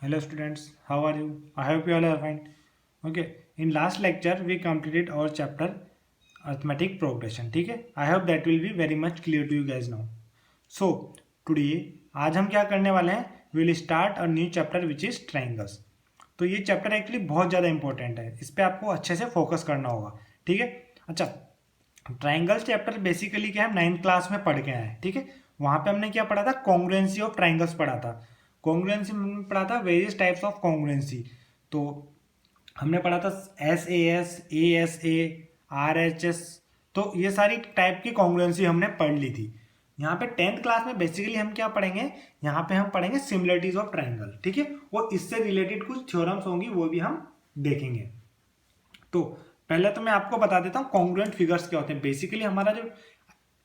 Hello students, how are you? I hope you all are fine. Okay, in last lecture we completed our chapter arithmetic progression. ठीक है, I hope that will be very much clear to you guys now. So today आज हम क्या करने वाले हैं? We will start a new chapter which is triangles. तो ये चैप्टर एक्चुअली बहुत ज़्यादा इंपॉर्टेंट है, इस पर आपको अच्छे से फोकस करना होगा. ठीक है. अच्छा, ट्राइंगल्स चैप्टर बेसिकली क्या है, 9th क्लास में पढ़ के आए हैं. ठीक है, वहाँ पे हमने क्या पढ़ा था, कॉन्ग्रुएंसी ऑफ ट्राइंगल्स पढ़ा था. कॉन्ग्रुएंसी में पढ़ा था वेरियस टाइप्स ऑफ कॉन्ग्रुएंसी. तो हमने पढ़ा था SAS, ASA, RHS. तो ये सारी टाइप की कॉन्ग्रुएंसी हमने पढ़ ली थी. यहाँ पे 10th क्लास में बेसिकली हम क्या पढ़ेंगे, यहाँ पे हम पढ़ेंगे सिमिलरिटीज ऑफ ट्राइंगल. ठीक है, और इससे रिलेटेड कुछ थ्योरम्स होंगी वो भी हम देखेंगे. तो पहले तो मैं आपको बता देता हूँ कॉन्ग्रुएंट फिगर्स क्या होते हैं. बेसिकली हमारा जो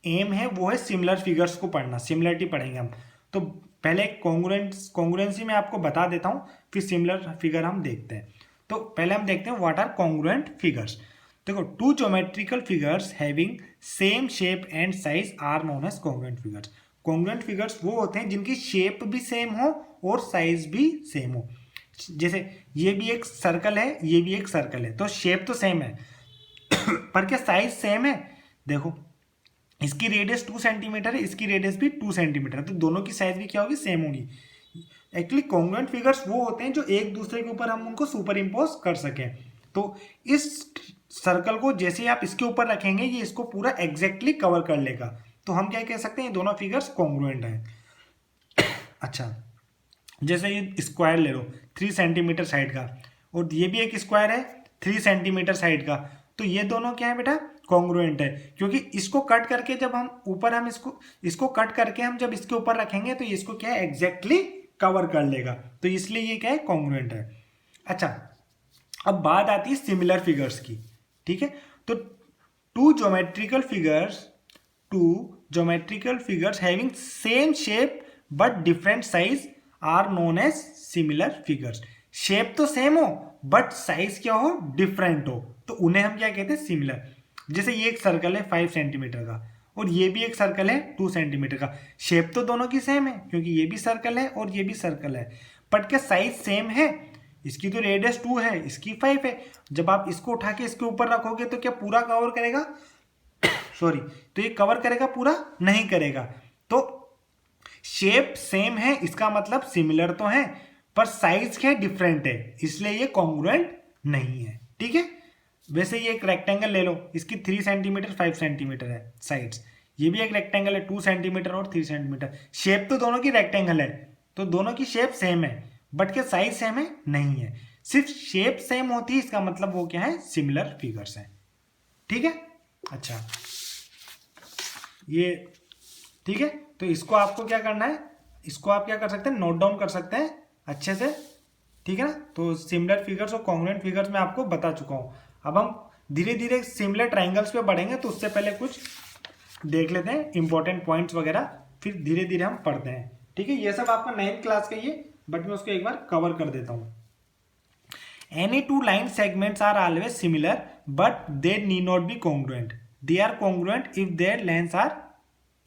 एम है वो है सिमिलर फिगर्स को पढ़ना, सिमिलरिटी पढ़ेंगे हम. तो पहले कॉन्ग्रुएंसी में आपको बता देता हूँ, फिर सिमिलर फिगर हम देखते हैं. तो पहले हम देखते हैं व्हाट आर कॉन्ग्रुएंट फिगर्स. देखो, two geometrical figures having same shape and size are known as congruent figures. Congruent figures वो होते हैं जिनकी शेप भी सेम हो और साइज भी सेम हो. जैसे ये भी एक सर्कल है, ये भी एक सर्कल है, तो शेप तो सेम है पर क्या साइज सेम है. देखो, इसकी रेडियस 2 सेंटीमीटर है, इसकी रेडियस भी 2 सेंटीमीटर है, तो दोनों की साइज भी क्या होगी, सेम होगी. एक्चुअली कॉन्ग्रुएंट फिगर्स वो होते हैं जो एक दूसरे के ऊपर हम उनको सुपर इम्पोज कर सकें. तो इस सर्कल को जैसे ही आप इसके ऊपर रखेंगे ये इसको पूरा एग्जैक्टली कवर कर लेगा. तो हम क्या कह सकते हैं, ये दोनों फिगर्स कॉन्ग्रुएंट हैं. अच्छा, जैसे ये स्क्वायर ले लो 3 सेंटीमीटर साइड का, और ये भी एक स्क्वायर है 3 सेंटीमीटर साइड का. तो ये दोनों क्या है बेटा, कॉन्ग्रुएंट है. क्योंकि इसको कट करके जब हम ऊपर हम इसको कट करके हम जब इसके ऊपर रखेंगे तो इसको क्या है, एग्जैक्टली कवर कर लेगा. तो इसलिए ये क्या है, कॉन्ग्रुएंट है. अच्छा, अब बात आती है सिमिलर फिगर्स की. ठीक है, तो two geometrical figures having same shape but different size are known as similar figures. Shape तो सेम हो बट साइज क्या हो, डिफरेंट हो, तो उन्हें हम क्या कहते हैं, सिमिलर. जैसे ये एक सर्कल है 5 सेंटीमीटर का और ये भी एक सर्कल है 2 सेंटीमीटर का. शेप तो दोनों की सेम है क्योंकि ये भी सर्कल है और ये भी सर्कल है, बट क्या साइज सेम है. इसकी तो रेडियस 2 है, इसकी 5 है. जब आप इसको उठा के इसके ऊपर रखोगे तो क्या पूरा कवर करेगा, सॉरी, तो ये कवर करेगा, पूरा नहीं करेगा. तो शेप सेम है, इसका मतलब सिमिलर तो है, पर साइज क्या डिफरेंट है, इसलिए ये कॉन्ग्रुएंट नहीं है. ठीक है, वैसे ये एक रेक्टेंगल ले लो, इसकी 3 सेंटीमीटर 5 सेंटीमीटर है साइड्स. ये भी एक रेक्टेंगल है 2 सेंटीमीटर और 3 सेंटीमीटर. शेप तो दोनों की रेक्टेंगल है, तो दोनों की शेप सेम है, बट क्या साइज सेम है, नहीं है. सिर्फ शेप सेम होती है, इसका मतलब वो क्या है, सिमिलर फिगर्स है. ठीक है. अच्छा, ये ठीक है, तो इसको आपको क्या करना है, इसको आप क्या कर सकते हैं, नोट डाउन कर सकते हैं अच्छे से. ठीक है ना. तो सिमिलर फिगर्स और कॉन्ग्रुएंट फिगर्स मैं आपको बता चुका हूँ. अब हम धीरे धीरे सिमिलर ट्राइंगल्स पे बढ़ेंगे, तो उससे पहले कुछ देख लेते हैं इंपॉर्टेंट पॉइंट्स वगैरह, फिर धीरे धीरे हम पढ़ते हैं. ठीक है, ये सब आपका 9th क्लास का ही है, बट मैं उसको एक बार कवर कर देता हूँ. Any two line segments are always similar, but they need not be congruent. They are congruent if their lengths are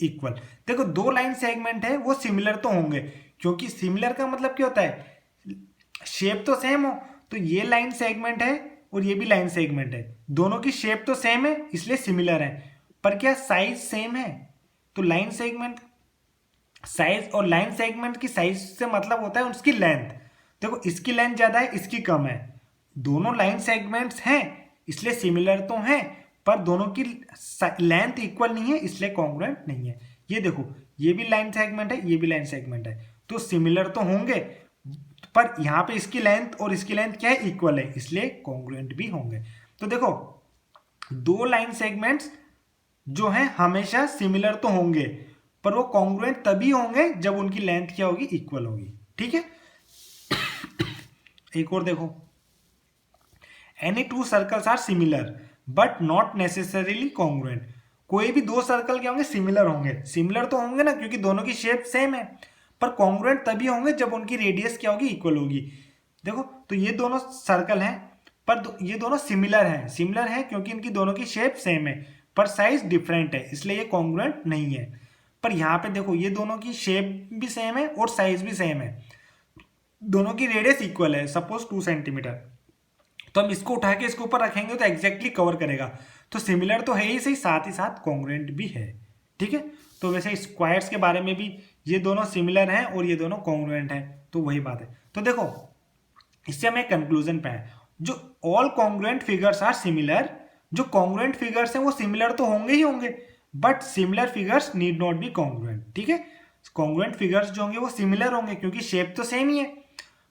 equal. देखो, दो लाइन सेगमेंट है वो सिमिलर तो होंगे, क्योंकि सिमिलर का मतलब क्या होता है, शेप तो सेम हो. तो ये लाइन सेगमेंट है और ये भी लाइन सेगमेंट है, दोनों की शेप तो सेम है इसलिए सिमिलर है. पर क्या साइज सेम है, तो लाइन सेगमेंट साइज और लाइन सेगमेंट की साइज से मतलब होता है उसकी लेंथ. देखो, इसकी लेंथ ज्यादा है, इसकी कम है, दोनों लाइन सेगमेंट्स हैं इसलिए सिमिलर तो हैं, पर दोनों की लेंथ इक्वल नहीं है इसलिए कॉन्ग्रुएंट नहीं है. ये देखो, ये भी लाइन सेगमेंट है, ये भी लाइन सेगमेंट है, तो सिमिलर तो होंगे, पर यहाँ पे इसकी लेंथ और इसकी लेंथ क्या है, इक्वल है, इसलिए कॉन्ग्रुएंट भी होंगे. तो देखो, दो लाइन सेगमेंट्स जो हैं हमेशा सिमिलर तो होंगे, पर वो कॉन्ग्रुएंट तभी होंगे जब उनकी लेंथ क्या होगी, इक्वल होगी. ठीक है. एक और देखो, any two circles are similar but not necessarily congruent. कोई भी दो सर्कल क्या होंगे, सिमिलर होंगे. सिमिलर तो होंगे ना, क्योंकि दोनों की शेप सेम है, पर कॉन्ग्रुएंट तभी होंगे जब उनकी रेडियस क्या होगी, इक्वल होगी. देखो, तो ये दोनों सर्कल हैं, पर ये दोनों सिमिलर हैं क्योंकि इनकी दोनों की शेप सेम है, पर साइज डिफरेंट है, इसलिए ये कॉन्ग्रुएंट नहीं है. पर यहाँ पे देखो, ये दोनों की शेप भी सेम है और साइज भी सेम है, दोनों की रेडियस इक्वल है, सपोज 2 सेंटीमीटर, तो हम इसको उठा के इसके ऊपर रखेंगे तो एग्जैक्टली कवर करेगा। तो सिमिलर तो है ही साथ कॉन्ग्रुएंट भी है, ठीक है। तो वैसे स्क्वायर्स के बारे में भी ये दोनों सिमिलर हैं और ये दोनों कॉन्ग्रुएंट हैं, तो वही बात है। तो देखो इससे हमें कंक्लूजन पे है, जो all congruent figures are similar, जो कॉन्ग्रुएंट फिगर्स हैं वो सिमिलर तो होंगे ही होंगे, but similar figures need not be congruent, ठीक है। कॉन्ग्रुएंट फिगर्स जो होंगे वो सिमिलर होंगे क्योंकि शेप तो सेम ही है,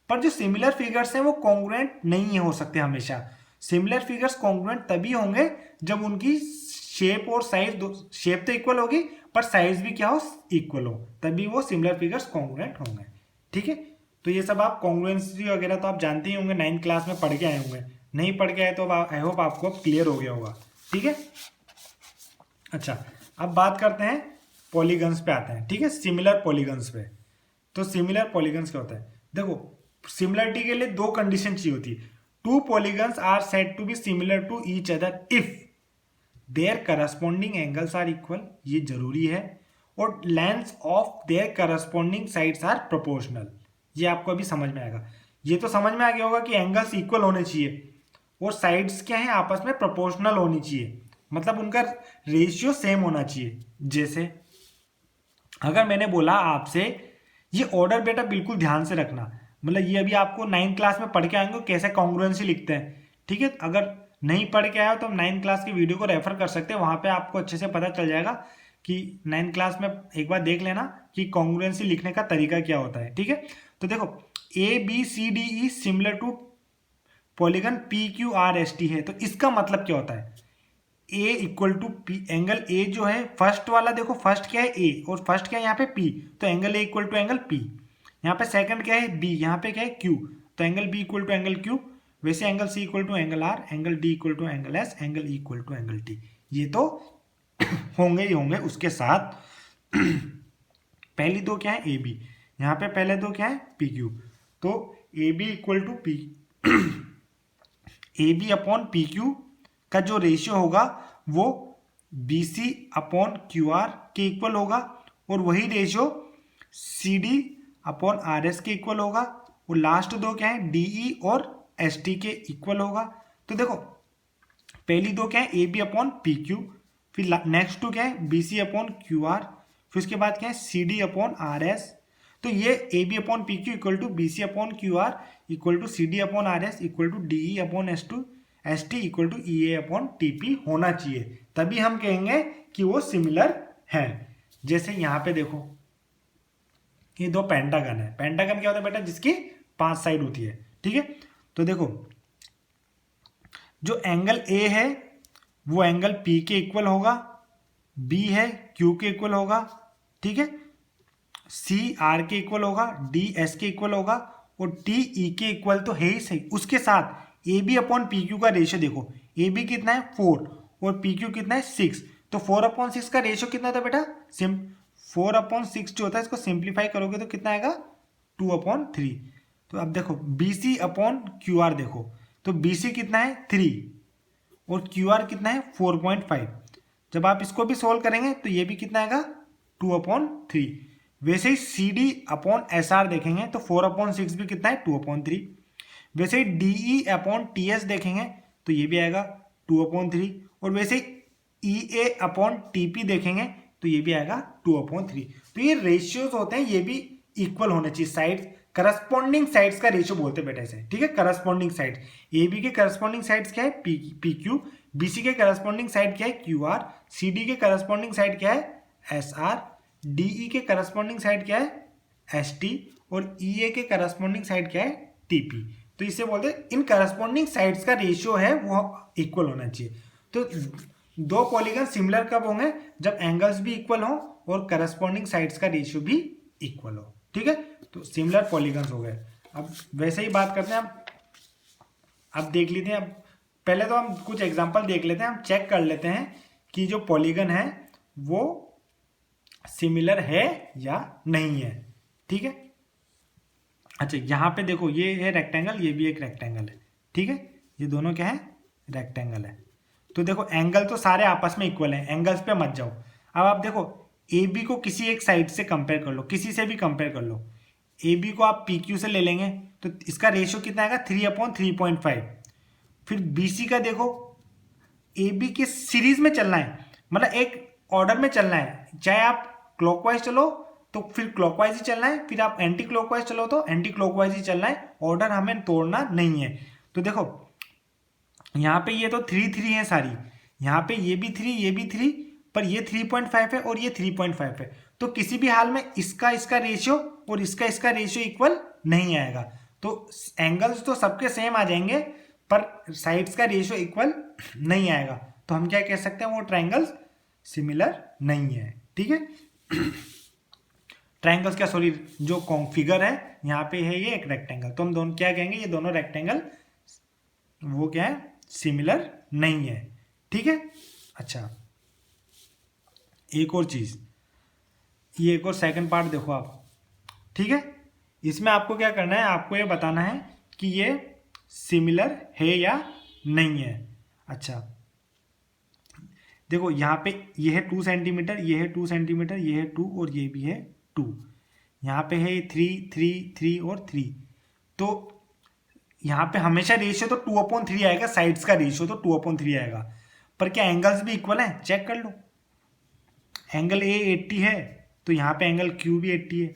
पर जो सिमिलर फिगर्स हैं वो कॉन्ग्रुएंट नहीं हो सकते हमेशा। सिमिलर फिगर्स कॉन्ग्रुएंट तभी होंगे जब उनकी शेप और साइज, शेप तो इक्वल होगी पर साइज भी क्या हो, इक्वल हो, तभी वो सिमिलर फिगर्स कॉन्ग्रुएंट होंगे, ठीक है। तो ये सब आप कॉन्ग्रुएंसी वगैरह तो आप जानते ही होंगे, 9th क्लास में पढ़ के आए होंगे, नहीं पढ़ के आए तो आई होप आपको क्लियर हो गया होगा, ठीक है। अच्छा, अब बात करते हैं पॉलीगन्स पे आते हैं, ठीक है, सिमिलर पॉलीगन्स पे। तो सिमिलर पॉलीगन्स क्या होता है, देखो सिमिलरिटी के लिए दो कंडीशन चाहिए होती है। Two polygons are said to be similar to each other if their corresponding angles are equal, ये जरूरी है, और length of their corresponding sides are proportional, ये आपको अभी समझ में आएगा। ये तो समझ में आ गया होगा कि एंगल्स इक्वल होने चाहिए और साइड्स क्या है, आपस में प्रोपोर्शनल होनी चाहिए, मतलब उनका रेशियो सेम होना चाहिए। जैसे अगर मैंने बोला आपसे, ये ऑर्डर बेटा बिल्कुल ध्यान से रखना, मतलब ये अभी आपको 9th क्लास में पढ़ के आएंगे कैसे कॉन्ग्रुएंसी लिखते हैं, ठीक है। अगर नहीं पढ़ के आया हो तो हम 9th क्लास की वीडियो को रेफर कर सकते हैं, वहां पे आपको अच्छे से पता चल जाएगा कि 9th क्लास में एक बार देख लेना कि कॉन्ग्रुएंसी लिखने का तरीका क्या होता है, ठीक है। तो देखो ABCDE similar to polygon PQRST है, तो इसका मतलब क्या होता है, A equal to P, angle A जो है फर्स्ट वाला, देखो फर्स्ट क्या है ए और फर्स्ट क्या है यहाँ पे पी, तो angle A equal to angle P. यहाँ पे सेकंड क्या है बी, यहाँ पे क्या है क्यू, तो angle B equal to angle Q. वैसे angle C equal to angle R, angle D equal to angle S, angle E equal to angle T, ये तो होंगे ही होंगे। उसके साथ पहली दो क्या है ए बी, यहाँ पे पहले दो क्या है पी क्यू, तो A B equal to P, A B upon P Q का जो रेशियो होगा वो B C upon Q R के इक्वल होगा, और वही ratio C D upon R S के इक्वल होगा, और लास्ट दो क्या है डी ई और एस टी के इक्वल होगा। तो देखो पहली दो क्या है A B upon P Q, फिर नेक्स्ट टू क्या है B C upon Q R, फिर उसके बाद क्या है C D upon R S. तो ये A B upon P Q equal to B C upon Q R equal to C D upon R S equal to D E upon S T equal to E A upon T P होना चाहिए, तभी हम कहेंगे कि वो similar है। जैसे यहाँ पे देखो ये दो पेंटागन है, पेंटागन क्या होता है बेटा, जिसकी 5 साइड होती है, ठीक है। तो देखो जो एंगल ए है वो एंगल पी के इक्वल होगा, बी है क्यू के इक्वल होगा, ठीक है, सी आर के इक्वल होगा, डी एस के इक्वल होगा, और टी ई के इक्वल तो है ही सही। उसके साथ A B upon P Q का रेशियो देखो, ए बी कितना है 4 और पी क्यू कितना है 6, तो 4/6 का रेशियो कितना था बेटा, 4/6 जो होता है इसको सिंप्लीफाई करोगे तो कितना आएगा 2/3। तो अब देखो B C upon Q R देखो, तो बी सी कितना है 3 और क्यू आर कितना है 4.5, जब आप इसको भी सोल्व करेंगे तो ये भी कितना आएगा 2/3। वैसे ही C D upon S R देखेंगे तो 4/6 भी कितना है 2/3। वैसे ही D E upon T S देखेंगे तो ये भी आएगा 2/3, और वैसे ही E A upon T P देखेंगे तो ये भी आएगा 2/3। तो ये रेशियोज होते हैं, ये भी इक्वल होने चाहिए, साइड्स करस्पॉन्डिंग साइड्स का रेशियो बोलते हैं बेटा इसे, ठीक है। करस्पॉन्डिंग साइड्स, ए बी के करस्पॉन्डिंग साइड्स क्या है पी क्यू, बी सी के करस्पॉन्डिंग साइड क्या है क्यू आर, सी डी के करस्पॉन्डिंग साइड क्या है एस आर, डी ई के करस्पॉन्डिंग साइड क्या है एस टी, और ई ए के करस्पॉन्डिंग साइड क्या है टी पी। तो इसे बोलते हैं इन करस्पॉन्डिंग साइड्स का रेशियो है वो इक्वल होना चाहिए। तो दो पॉलीगन सिमिलर कब होंगे, जब एंगल्स भी इक्वल हो और करस्पॉन्डिंग साइड्स का रेशियो भी इक्वल हो, ठीक है। तो सिमिलर पॉलीगन्स हो गए। अब वैसे ही बात करते हैं, अब देख लेते हैं, अब पहले तो हम कुछ एग्जांपल देख लेते हैं, हम चेक कर लेते हैं कि जो पॉलीगन है वो सिमिलर है या नहीं है, ठीक है। अच्छा यहाँ पे देखो ये है रेक्टेंगल, ये भी एक रेक्टेंगल है, ठीक है, ये दोनों क्या है रेक्टेंगल है। तो देखो एंगल तो सारे आपस में इक्वल हैं, एंगल्स पे मत जाओ। अब आप देखो ए बी को किसी एक साइड से कंपेयर कर लो, किसी से भी कंपेयर कर लो, ए बी को आप पी क्यू से ले लेंगे तो इसका रेशियो कितना आएगा 3/3.5। फिर बी सी का देखो, ए बी के सीरीज में चलना है, मतलब एक ऑर्डर में चलना है, चाहे आप क्लॉकवाइज चलो तो फिर क्लॉकवाइज ही चलना है, फिर आप एंटी क्लॉकवाइज चलो तो एंटी क्लॉकवाइज ही चलना है, ऑर्डर हमें तोड़ना नहीं है। तो देखो यहाँ पे ये तो 3 है सारी, यहाँ पे ये भी 3 पर ये 3.5 है और ये 3.5 है, तो किसी भी हाल में इसका रेशियो और इसका रेशियो इक्वल नहीं आएगा। तो एंगल्स तो सबके सेम आ जाएंगे पर साइड्स का रेशियो इक्वल नहीं आएगा, तो हम क्या कह सकते हैं, वो ट्रायंगल्स सिमिलर नहीं है। ठीक है, ट्रायंगल्स क्या, सॉरी, जो फिगर है यहाँ पे है ये एक रेक्टेंगल, तो हम दोनों क्या कहेंगे, ये दोनों रेक्टेंगल वो क्या है, सिमिलर नहीं है। ठीक है, अच्छा एक और चीज, ये एक और सेकंड पार्ट देखो आप। ठीक है, इसमें आपको क्या करना है, आपको ये बताना है कि ये सिमिलर है या नहीं है। अच्छा देखो यहाँ पे ये है 2 सेंटीमीटर, ये है 2 सेंटीमीटर, ये है 2 और ये भी है 2, यहाँ पे है 3 और 3, तो यहाँ पे हमेशा रेशियो तो 2/3 आएगा, साइड्स का रेशियो तो 2/3 आएगा, पर क्या एंगल्स भी इक्वल है, चेक कर लो। एंगल ए 80 है तो यहाँ पे एंगल क्यू भी 80 है।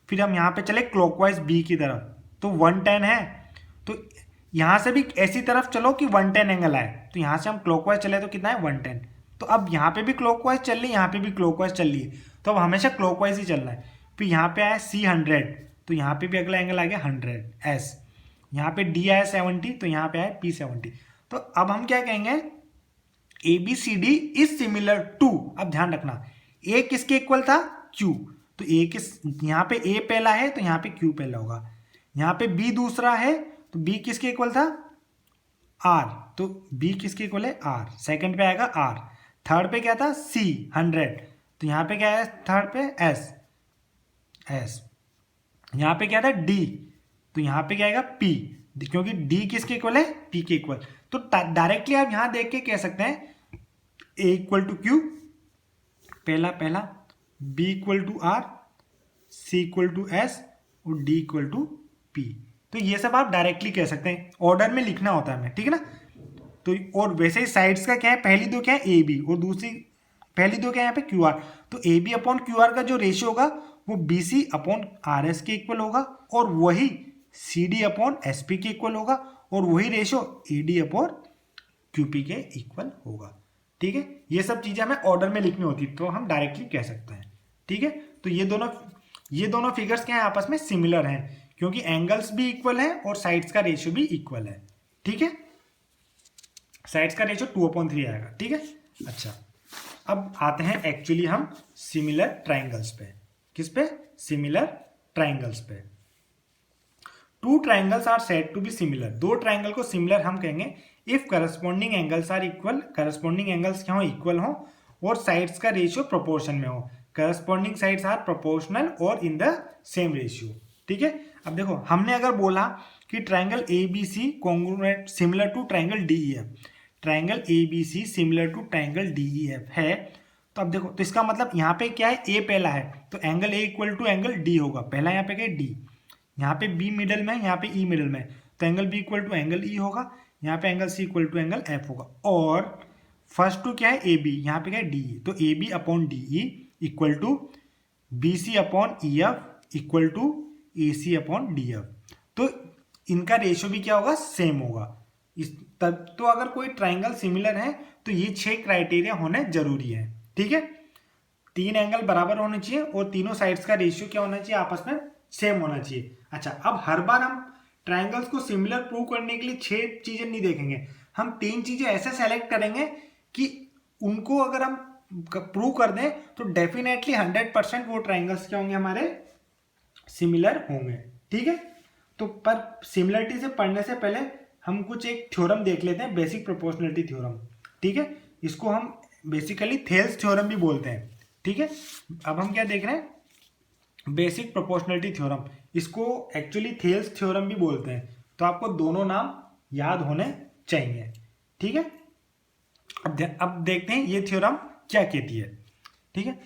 फिर हम यहाँ पे चले क्लॉकवाइज बी की तरफ, तो 110 है, तो यहाँ से भी ऐसी तरफ चलो कि 110 एंगल आए, तो यहाँ से हम क्लॉकवाइज चले तो कितना है 110, तो अब यहाँ पे भी क्लॉकवाइज चल रही है, यहाँ पे भी क्लॉकवाइज चल रही है, तो अब हमेशा क्लॉकवाइज ही चलना है। फिर यहाँ पे आया C100, तो यहाँ पे भी अगला एंगल आ गया 100 S, यहाँ पे D आया 70, तो यहाँ पे आया P70। तो अब हम क्या कहेंगे, ABCD इज सिमिलर टू, अब ध्यान रखना A किसके इक्वल था, Q, तो A किस, यहाँ पे A पहला है तो यहाँ पे Q पहला होगा, यहाँ पे B दूसरा है तो B किसके इक्वल था, R, तो B किसके इक्वल है R, सेकंड पे आएगा R, थर्ड पे क्या था C 100, तो यहाँ पे क्या है थर्ड पे S, यहाँ पे क्या था D, तो यहाँ पे क्या आएगा P, क्योंकि D किसके इक्वल है, P के इक्वल। तो डायरेक्टली आप यहाँ देख के कह सकते हैं A = Q पहला, B = R, C = S और D = P। तो ये सब आप डायरेक्टली कह सकते हैं, ऑर्डर में लिखना होता है हमें, ठीक है ना। तो और वैसे ही साइड्स का क्या है, पहली दो क्या है AB और दूसरी पहली दो क्या है यहाँ पे QR, तो AB/QR का जो रेशियो होगा वो BC/RS के इक्वल होगा, और वही CD/SP के इक्वल होगा, और वही रेशियो AD/QP के इक्वल होगा। ठीक है, ये सब चीजें हमें ऑर्डर में लिखनी होती तो हम डायरेक्टली कह सकते हैं। ठीक है, तो ये दोनों फिगर्स क्या है, आपस में सिमिलर हैं, क्योंकि एंगल्स भी इक्वल है और साइड्स का रेशियो भी इक्वल है। ठीक है, साइड्स का रेशियो 2/3 आएगा। ठीक है, अच्छा अब आते हैं एक्चुअली हम सिमिलर ट्राइंगल्स पे। किस पे, सिमिलर ट्राइंगल्स पे। 2 triangles are said to be similar, 2 triangle को सिमिलर हम कहेंगे if corresponding angles are equal, corresponding angles क्या हो, इक्वल हो, और साइड्स का रेशियो प्रोपोर्शन में हो, करस्पॉन्डिंग साइड्स आर प्रोपोर्शनल और इन द सेम रेशियो। ठीक है, अब देखो हमने अगर बोला कि triangle ABC congruent similar to triangle DEF, triangle ABC similar to triangle DEF है, तो अब देखो, तो इसका मतलब यहाँ पे क्या है, A पहला है तो एंगल A = एंगल D होगा, पहला यहाँ पे क्या है D, यहाँ पे B मिडल में, यहाँ पे E मिडल में, तो एंगल B = एंगल E होगा, यहाँ पे एंगल C = एंगल F होगा, और फर्स्ट टू क्या है AB, यहाँ पे क्या है DE, तो AB/DE = BC/EF = AC/DF, तो इनका रेशियो भी क्या होगा, सेम होगा। इस तब तो अगर कोई ट्राइंगल सिमिलर है तो ये 6 क्राइटेरिया होने जरूरी है। ठीक है, 3 एंगल बराबर होने चाहिए और तीनों साइड्स का रेशियो क्या होना चाहिए, आपस में सेम होना चाहिए। अच्छा, अब हर बार हम ट्राइंगल्स को सिमिलर प्रूव करने के लिए 6 चीजें नहीं देखेंगे, हम 3 चीजें ऐसे सेलेक्ट करेंगे कि उनको अगर हम प्रूव कर दें तो डेफिनेटली 100% वो ट्राइंगल्स क्या होंगे, हमारे सिमिलर होंगे। ठीक है, तो पर सिमिलरिटी से पढ़ने से पहले हम कुछ एक थ्योरम देख लेते हैं, बेसिक प्रोपोर्शनलिटी थ्योरम। ठीक है, इसको हम बेसिकली थेल्स थ्योरम भी बोलते हैं। ठीक है, अब हम क्या देख रहे हैं, बेसिक प्रोपोर्शनलिटी थ्योरम, इसको एक्चुअली थेल्स थ्योरम भी बोलते हैं, तो आपको दोनों नाम याद होने चाहिए। ठीक है, अब देखते हैं ये थ्योरम क्या कहती है। ठीक है,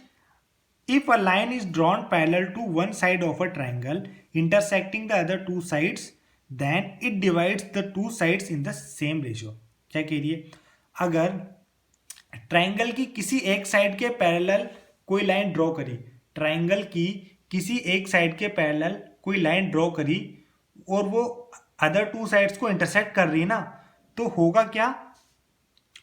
If a line is drawn parallel to one side of a triangle intersecting the other two sides, then it divides the two sides in the same ratio. क्या कह रही है? अगर ट्राइंगल की किसी एक साइड के पैरेलल कोई लाइन ड्रॉ करी, ट्राइंगल की किसी एक साइड के पैरेलल कोई लाइन ड्रॉ करी और वो अदर टू साइड्स को इंटरसेक्ट कर रही ना, तो होगा क्या,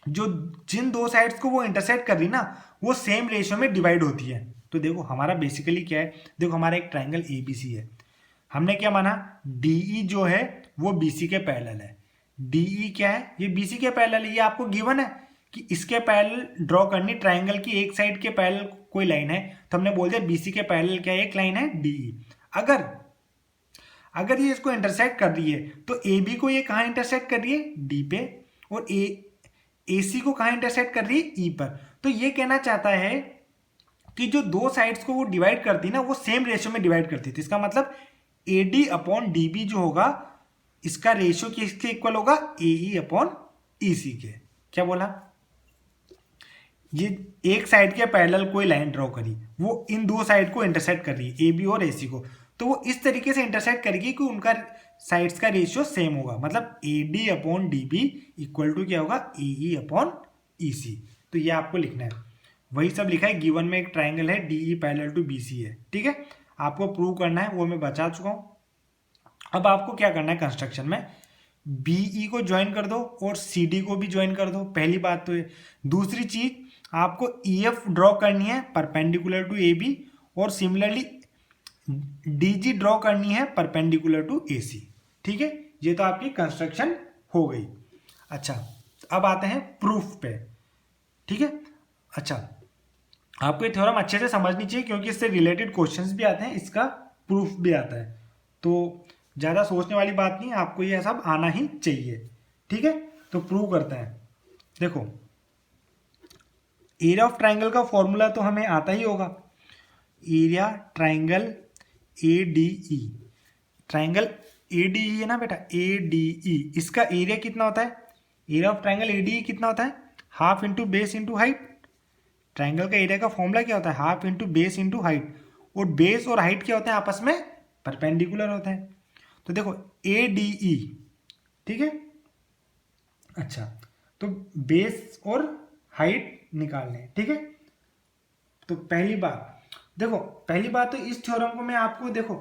जो जिन दो साइड्स को वो इंटरसेक्ट कर रही ना वो सेम रेशियो में डिवाइड होती है. तो देखो हमारा बेसिकली क्या है, देखो हमारा एक ट्राइंगल एबीसी है, हमने क्या माना, डीई जो है वो बीसी के पैरेलल है. डीई क्या है, ये बीसी के पैरेलल है, ये आपको गिवन है कि इसके पैरेलल ड्रॉ करनी, ट्राइंगल की एक साइड के पैरेलल कोई लाइन है, तो हमने बोल दिया बीसी के पैरेलल क्या है, एक लाइन है डीई. अगर ये इसको इंटरसेक्ट कर रही है तो ए बी को ये कहाँ इंटरसेक्ट कर रही है, डी पे, और ए सी को कहाँ इंटरसेक्ट कर रही है, ई पर. तो ये कहना चाहता है कि जो दो साइड्स को वो डिवाइड करती ना वो सेम रेशियो में डिवाइड करती थी. इसका मतलब A D upon D B जो होगा इसका रेशियो किसके इक्वल होगा, ए ई अपॉन ई सी के. क्या बोला, ये एक साइड के पैरेलल कोई लाइन ड्रॉ करी, वो इन दो साइड को इंटरसेक्ट कर रही है, ए बी और ए सी को, तो वो इस तरीके से इंटरसेक्ट करेगी कि उनका साइड्स का रेशियो सेम होगा. मतलब A D upon D B equal to क्या होगा, ए ई अपॉन ई सी. तो ये आपको लिखना है, वही सब लिखा है. गिवन में एक ट्राइंगल है डीई पैरेलल टू बीसी है, ठीक है. आपको प्रूव करना है, वो मैं बता चुका हूँ. अब आपको क्या करना है, कंस्ट्रक्शन में बीई को ज्वाइन कर दो और सी डी को भी ज्वाइन कर दो. पहली बात तो ये. दूसरी चीज आपको ई एफ ड्रॉ करनी है परपेंडिकुलर टू ए बी, और सिमिलरली डी जी ड्रॉ करनी है परपेंडिकुलर टू ए सी. ठीक है, ये तो आपकी कंस्ट्रक्शन हो गई. अच्छा, अब आते हैं प्रूफ पे. ठीक है, अच्छा आपको ये थ्योरम अच्छे से समझनी चाहिए क्योंकि इससे रिलेटेड क्वेश्चंस भी आते हैं, इसका प्रूफ भी आता है. तो ज़्यादा सोचने वाली बात नहीं है, आपको ये सब आना ही चाहिए. ठीक है, तो प्रूव करते हैं. देखो एरिया ऑफ ट्राइंगल का फॉर्मूला तो हमें आता ही होगा, area triangle A D E. Triangle A D ई है ना बेटा, ए डी ई. इसका एरिया कितना होता है, area of triangle A D ई कितना होता है, half into base into height. Triangle का एरिया का फॉर्मूला क्या होता है, half into base into height. और बेस और हाइट क्या होते हैं, आपस में परपेंडिकुलर होते हैं. तो देखो ए डी ई, ठीक है. अच्छा, तो बेस और हाइट निकालने, ठीक है. तो पहली बात देखो, पहली बात तो इस थ्योरम को मैं आपको देखो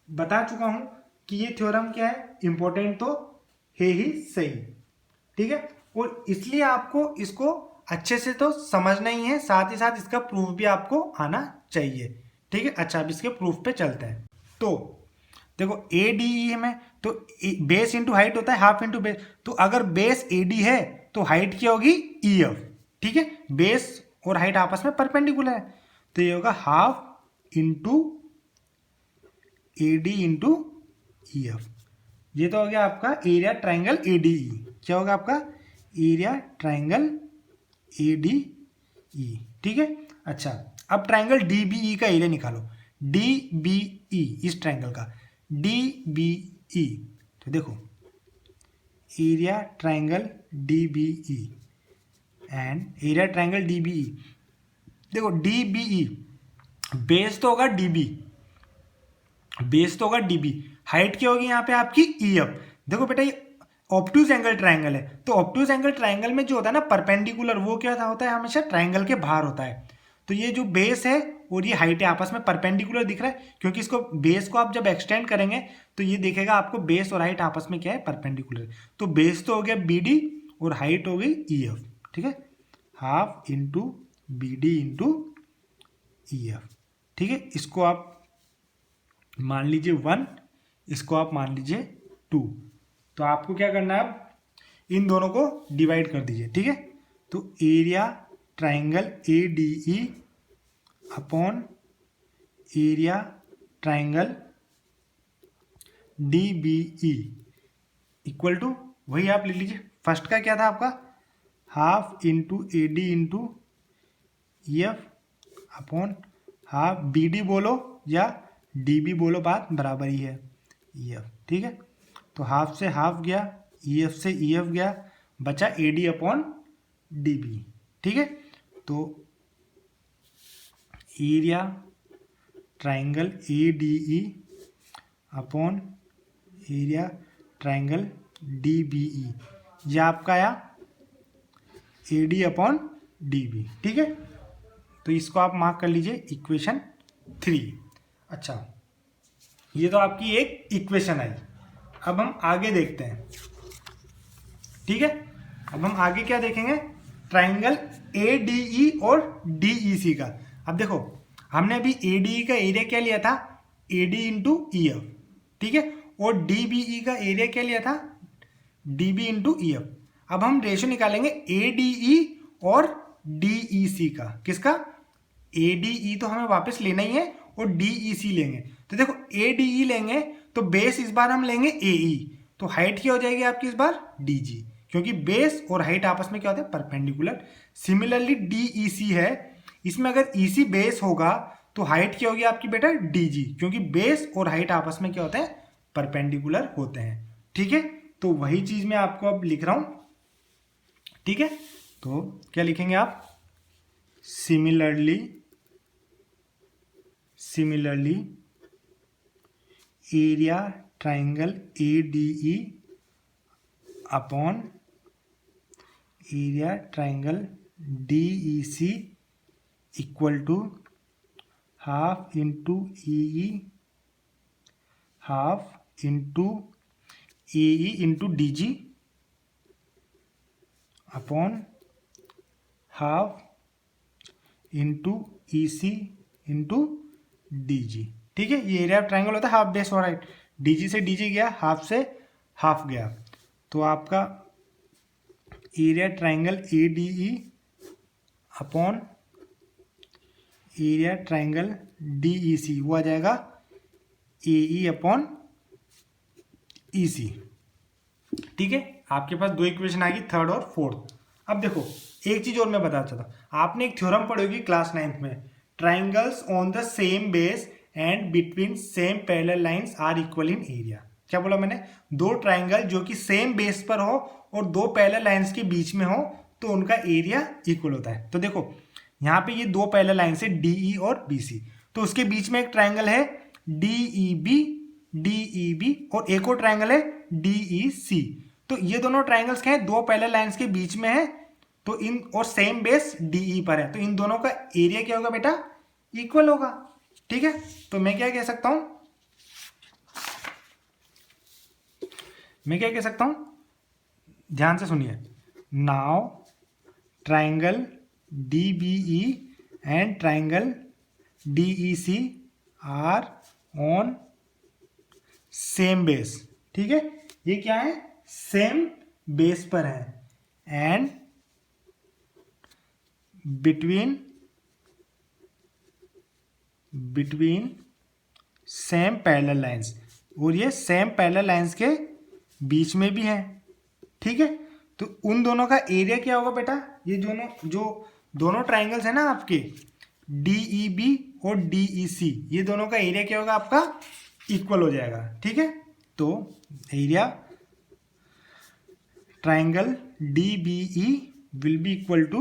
बता चुका हूं कि ये थ्योरम क्या है, इंपॉर्टेंट तो है ही सही. ठीक है, और इसलिए आपको इसको अच्छे से तो समझना ही है, साथ ही साथ इसका प्रूफ भी आपको आना चाहिए. ठीक है, अच्छा अब इसके प्रूफ पे चलते हैं. तो देखो ए डी ई में तो बेस इंटू हाइट होता है, हाफ इंटू बेस. तो अगर बेस ए डी है तो हाइट क्या होगी, ई एफ. ठीक है, बेस और हाइट आपस में परपेंडिकुलर है, तो ये होगा half into A D into E F. ये तो हो गया आपका एरिया ट्राइंगल ए डी ई. क्या होगा आपका एरिया ट्राइंगल ए डी ई. ठीक है, अच्छा अब ट्राइंगल डी बी ई का एरिया निकालो. डी बी ई, इस ट्राइंगल का डी बी ई. तो देखो area triangle D B E and area triangle D B E. देखो डी बी ई बेस तो होगा डी बी, बेस तो होगा डी बी. हाइट क्या होगी यहाँ पे आपकी ई एफ. देखो बेटा ये ऑब्ट्यूज एंगल ट्राइंगल है, तो ऑब्ट्यूज एंगल ट्राइंगल में जो होता है ना परपेंडिकुलर, वो क्या होता है, हमेशा ट्राइंगल के बाहर होता है. तो ये जो बेस है और ये हाइट है आपस में परपेंडिकुलर दिख रहा है, क्योंकि इसको बेस को आप जब एक्सटेंड करेंगे तो ये देखेगा आपको बेस और हाइट आपस में क्या है, परपेंडिकुलर. तो बेस तो हो गया बी डी और हाइट हो गई ई एफ. ठीक है, half into B D into E F. ठीक है, इसको आप मान लीजिए 1, इसको आप मान लीजिए 2. तो आपको क्या करना है, अब इन दोनों को डिवाइड कर दीजिए. ठीक है, तो area triangle A D E upon area triangle D B E equal to, वही आप लिख लीजिए. फर्स्ट का क्या था आपका, half into A D into E F upon half B D बोलो या डी बी बोलो, बात बराबर ही है, ई एफ. ठीक है, तो हाफ से हाफ गया, ई एफ से ई एफ गया, बचा A D upon D B. ठीक है, तो area triangle A D E upon area triangle D B E, यह आपका आया A D upon D B. ठीक है, तो इसको आप मार्क कर लीजिए इक्वेशन 3। अच्छा, ये तो आपकी एक इक्वेशन आई। अब हम आगे देखते हैं। ठीक है, अब हम आगे क्या देखेंगे, ट्राइंगल ए डी ई और डी ई सी का। अब देखो, हमने अभी ए डी ई का एरिया क्या लिया था, ए डी इंटू ई एफ। ठीक है, और डी बी ई का एरिया क्या लिया था, D B into E F. अब हम रेशियो निकालेंगे ए डी ई और डी ई सी का। किसका, ए डी ई तो हमें वापस लेना ही है और डी ई सी लेंगे। तो देखो, ए डी ई लेंगे तो बेस इस बार हम लेंगे ए ई, तो हाइट क्या हो जाएगी आपकी इस बार, डी जी, क्योंकि बेस और हाइट आपस में क्या होता है, परपेंडिकुलर। सिमिलरली डी ई सी है, इसमें अगर ई सी बेस होगा तो हाइट क्या होगी आपकी बेटा, डी जी, क्योंकि बेस और हाइट आपस में क्या होता है, परपेंडिकुलर होते हैं। ठीक है, तो वही चीज मैं आपको अब लिख रहा हूं। ठीक है, तो क्या लिखेंगे आप, similarly area triangle A D E upon area triangle D E C equal to half into E half into A E into D G upon half into E C into D G. ठीक है, ये area of triangle होता है half base और height. D G से D जी गया, half से half गया, तो आपका area triangle A D E upon area triangle D E C वो आ जाएगा ए ई अपॉन ई सी। ठीक है, आपके पास दो इक्वेशन आएगी, थर्ड और फोर्थ। अब देखो, एक चीज और मैं बताना चाहता हूँ, आपने एक थ्योरम पढ़ी होगी क्लास 9th में, triangles on the same base and between same parallel lines are equal in area. क्या बोला मैंने, दो ट्राइंगल जो कि सेम बेस पर हो और दो पैरेलल लाइंस के बीच में हो तो उनका एरिया इक्वल होता है। तो देखो, यहाँ पे ये दो पैरेलल लाइंस है डी ई और बी सी, तो उसके बीच में एक ट्राइंगल है डी ई बी और एक और ट्राइंगल है डी ई सी। तो ये दोनों ट्राइंगल्स क्या है, दो पैरेलल लाइंस के बीच में है, तो इन और सेम बेस डी ई पर है, तो इन दोनों का एरिया क्या होगा बेटा, इक्वल होगा। ठीक है, तो मैं क्या कह सकता हूं, ध्यान से सुनिए। Now triangle D B E and triangle D E C are on same base. ठीक है, ये क्या है, सेम बेस पर है and between same parallel lines, और ये सेम पैरेलल लाइंस के बीच में भी है। ठीक है, तो उन दोनों का एरिया क्या होगा बेटा, ये दोनों ट्राइंगल्स है ना आपके डी ई बी और डी ई सी, ये दोनों का एरिया क्या होगा आपका, इक्वल हो जाएगा। ठीक है, तो area triangle D B E will be equal to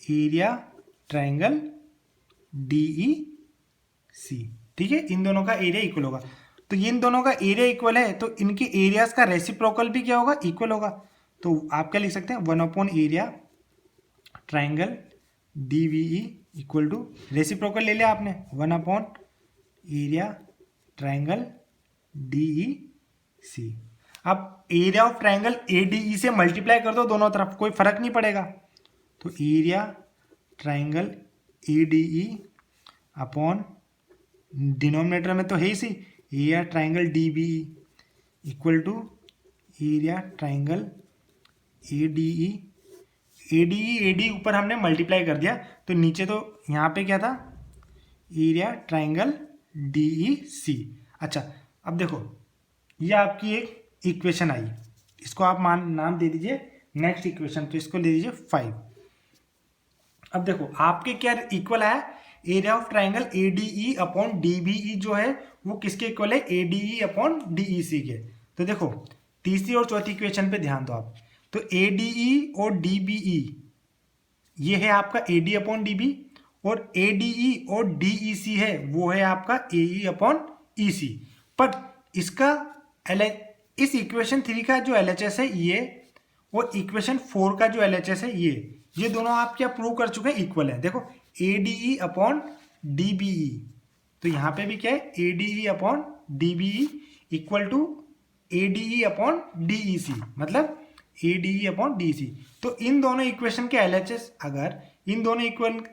area triangle D E C. ठीक है, इन दोनों का एरिया इक्वल होगा, तो इन दोनों का एरिया इक्वल है तो इनके एरियाज का रेसिप्रोकल भी क्या होगा, इक्वल होगा। तो आप क्या लिख सकते हैं, 1 upon area triangle D B E equal to, reciprocal ले लिया आपने, 1 upon area triangle D E C. अब area of triangle A D E से मल्टीप्लाई कर दो दोनों तरफ, कोई फर्क नहीं पड़ेगा, तो area triangle A D E upon denominator में तो है ही सी area triangle D B E equal to area triangle A D E ऊपर हमने मल्टीप्लाई कर दिया, तो नीचे तो यहाँ पे क्या था, एरिया ट्राइंगल डी ई सी। अच्छा, अब देखो, ये आपकी एक इक्वेशन आई, इसको आप नाम दे दीजिए नेक्स्ट इक्वेशन, तो इसको ले दीजिए 5। अब देखो, आपके क्या इक्वल है, area of triangle A D E upon D B E जो है वो किसके इक्वल है, A D E upon D E C के। तो देखो, तीसरी और चौथी इक्वेशन पे ध्यान दो आप, तो ए डी ई और डी बी ई ये है आपका A D upon D B, और ADE और DEC है वो है आपका AE अपॉन EC। पर इसका इस इक्वेशन 3 का जो LHS है ये, और इक्वेशन 4 का जो LHS है ये दोनों आप क्या प्रूव कर चुके हैं, इक्वल है। देखो ADE अपॉन DBE, तो यहाँ पे भी क्या है, ADE upon DBE equal to ADE upon DEC, मतलब ADE अपॉन DEC। तो इन दोनों इक्वेशन के LHS, अगर इन दोनों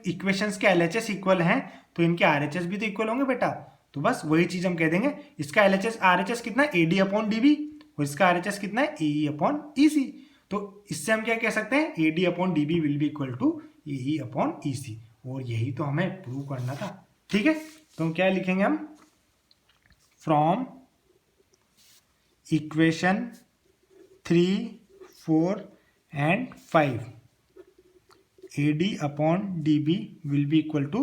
इक्वेशंस के LHS इक्वल हैं तो इनके RHS भी तो इक्वल होंगे बेटा। तो बस वही चीज हम कह देंगे, इसका RHS कितना है, AD अपॉन DB, और इसका RHS कितना है, AE अपॉन EC। तो इससे हम क्या कह सकते हैं, AD upon DB will be equal to AE upon EC, और यही तो हमें प्रूव करना था। ठीक है, तो क्या लिखेंगे हम, from equation 3, 4 and 5 AD upon DB will be equal to